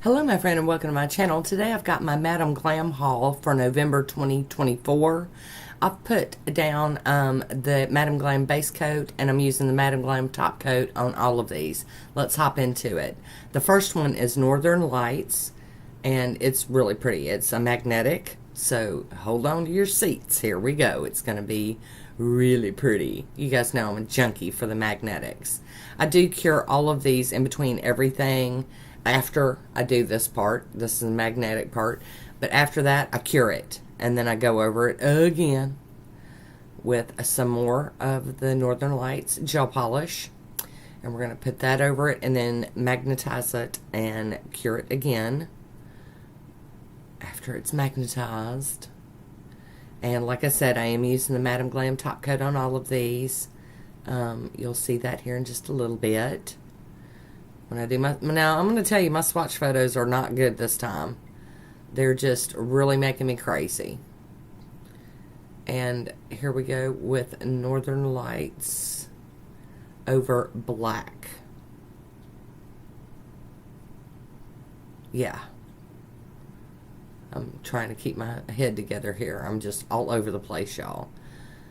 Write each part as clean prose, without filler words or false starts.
Hello my friend and welcome to my channel. Today I've got my Madam Glam haul for November 2024. I've put down the Madam Glam base coat and I'm using the Madam Glam top coat on all of these. Let's hop into it. The first one is Northern Lights and it's really pretty. It's a magnetic, so hold on to your seats. Here we go. It's going to be really pretty. You guys know I'm a junkie for the magnetics. I do cure all of these in between everything. After I do this part, this is the magnetic part, but after that I cure it and then I go over it again with some more of the Northern Lights gel polish, and we're going to put that over it and then magnetize it and cure it again after it's magnetized. And like I said, I am using the Madam Glam top coat on all of these. You'll see that here in just a little bit. When I do now I'm going to tell you, my swatch photos are not good this time. They're just really making me crazy. And here we go with Northern Lights over black. Yeah. I'm trying to keep my head together here. I'm just all over the place, y'all.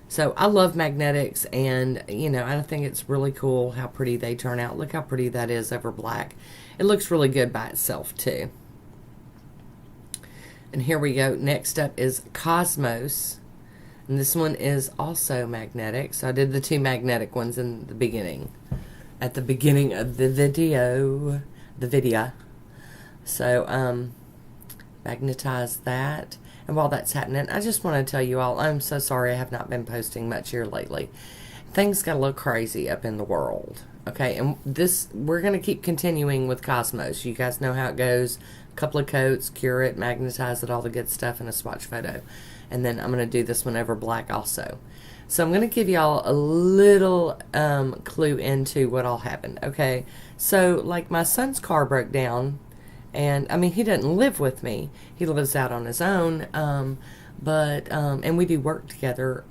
So I love magnetics, and you know, I think it's really cool how pretty they turn out. Look how pretty that is over black. It looks really good by itself too. And here we go. Next up is Cosmos, and this one is also magnetic. So I did the two magnetic ones in the beginning, at the beginning of the video. So magnetize that. And while that's happening, I just want to tell you all, I'm so sorry I have not been posting much here lately. Things got a little crazy up in the world. Okay, and we're going to keep continuing with Cosmos. You guys know how it goes. A couple of coats, cure it, magnetize it, all the good stuff in a swatch photo. And then I'm going to do this one over black also. So I'm going to give y'all a little clue into what all happened. Okay, so like my son's car broke down. And I mean, he doesn't live with me. He lives out on his own. And we do work together.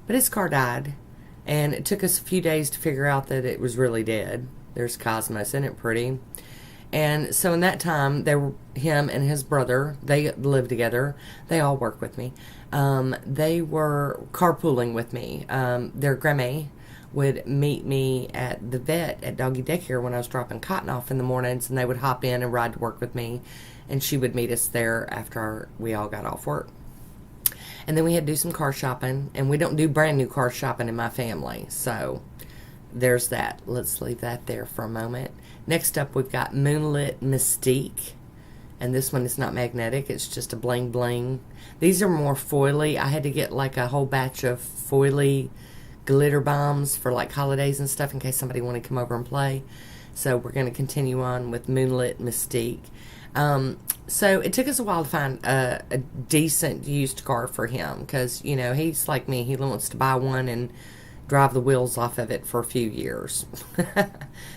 But his car died, and it took us a few days to figure out that it was really dead. There's Cosmos, isn't it pretty? And so in that time, him and his brother, they live together. They all work with me. They were carpooling with me. Their grandma would meet me at the vet at doggy daycare when I was dropping Cotton off in the mornings, and they would hop in and ride to work with me, and she would meet us there after we all got off work. And then we had to do some car shopping, and we don't do brand new car shopping in my family, so there's that. Let's leave that there for a moment. Next up, we've got Moonlit Mystique, and this one is not magnetic, it's just a bling bling. These are more foily. I had to get like a whole batch of foily glitter bombs for like holidays and stuff in case somebody wanted to come over and play. So we're going to continue on with Moonlit Mystique. So it took us a while to find a decent used car for him, because you know, he's like me, he wants to buy one and drive the wheels off of it for a few years.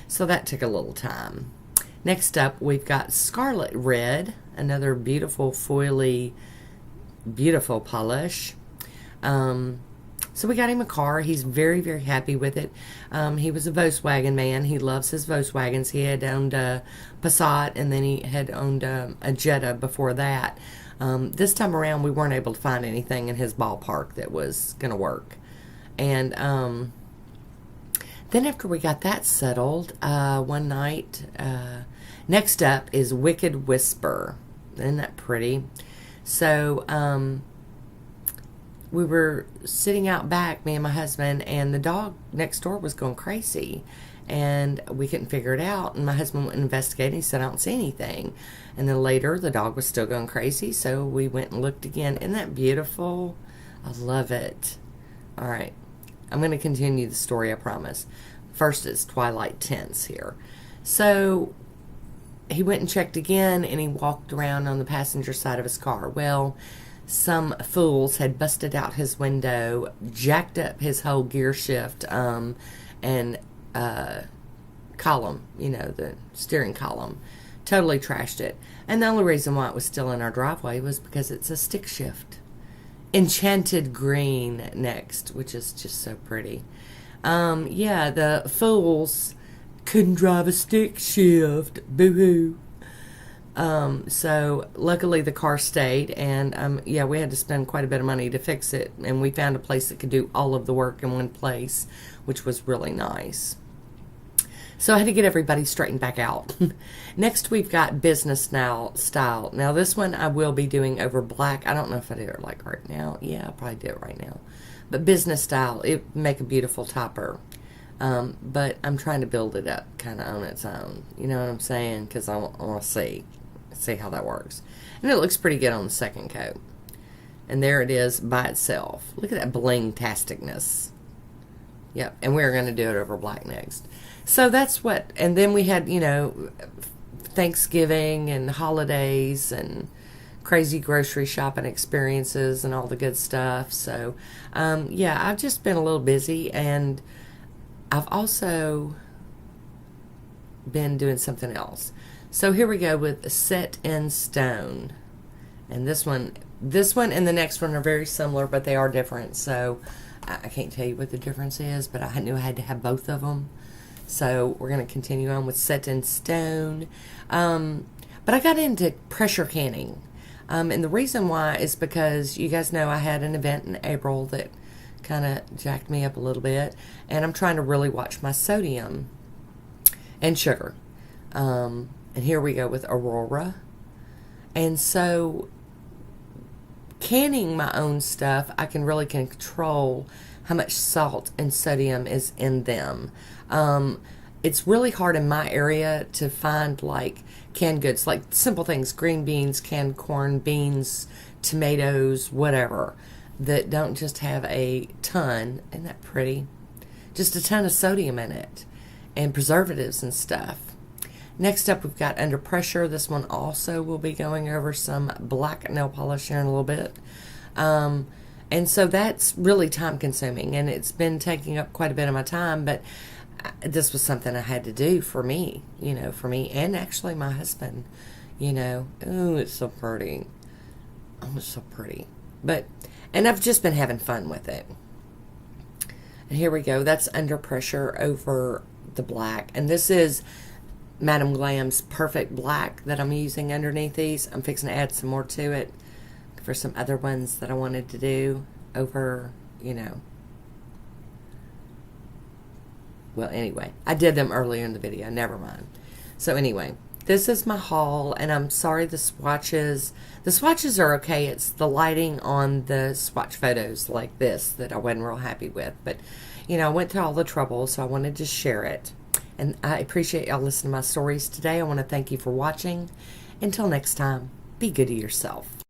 So that took a little time. Next up, we've got Scarlet Red, another beautiful foily, beautiful polish. So we got him a car. He's very, very happy with it. He was a Volkswagen man. He loves his Volkswagens. He had owned a Passat, and then he had owned a Jetta before that. This time around, we weren't able to find anything in his ballpark that was going to work. And then after we got that settled, one night, next up is Wicked Whisper. Isn't that pretty? So, we were sitting out back, me and my husband, and the dog next door was going crazy, and we couldn't figure it out, and my husband went and investigated, and he said, I don't see anything. And then later, the dog was still going crazy, so we went and looked again. Isn't that beautiful? I love it. All right, I'm going to continue the story, I promise. First, it's Twilight Tints here. So he went and checked again, and he walked around on the passenger side of his car. Well, some fools had busted out his window, jacked up his whole gear shift and column, you know, the steering column, totally trashed it. And the only reason why it was still in our driveway was because it's a stick shift. Enchanted Green next, which is just so pretty. Yeah, the fools couldn't drive a stick shift. Boo-hoo. So luckily the car stayed, and yeah, we had to spend quite a bit of money to fix it, and we found a place that could do all of the work in one place, which was really nice. So I had to get everybody straightened back out. Next, we've got business style. Now, this one I will be doing over black. I don't know if I do it like right now. Yeah, I'll probably do it right now. But business style, it make a beautiful topper. But I'm trying to build it up kind of on its own. You know what I'm saying? Because I want to see how that works. And it looks pretty good on the second coat. And there it is by itself. Look at that bling-tasticness. Yep, and we're going to do it over black next. So that's what, and then we had, you know, Thanksgiving and holidays and crazy grocery shopping experiences and all the good stuff. So, yeah, I've just been a little busy, and I've also been doing something else. So here we go with Set in Stone. And this one and the next one are very similar, but they are different. So I can't tell you what the difference is, but I knew I had to have both of them. So we're going to continue on with Set in Stone. But I got into pressure canning. And the reason why is because you guys know I had an event in April that kind of jacked me up a little bit. And I'm trying to really watch my sodium and sugar. And here we go with Aurora. And so canning my own stuff, I can really control how much salt and sodium is in them. It's really hard in my area to find like canned goods, like simple things, green beans, canned corn, beans, tomatoes, whatever, that don't just have a ton, isn't that pretty? Just a ton of sodium in it, and preservatives and stuff. Next up, we've got Under Pressure. This one also will be going over some black nail polish here in a little bit. And so that's really time consuming, and it's been taking up quite a bit of my time, but this was something I had to do for me, you know, for me and actually my husband, you know. Oh, it's so pretty. Oh, it's so pretty. And I've just been having fun with it. And here we go. That's Under Pressure over the black. And this is Madam Glam's Perfect Black that I'm using underneath these. I'm fixing to add some more to it for some other ones that I wanted to do over, you know. Well, anyway, I did them earlier in the video. Never mind. So anyway, this is my haul, and I'm sorry the swatches are okay. It's the lighting on the swatch photos like this that I wasn't real happy with. But, you know, I went through all the trouble, so I wanted to share it. And I appreciate y'all listening to my stories today. I want to thank you for watching. Until next time, be good to yourself.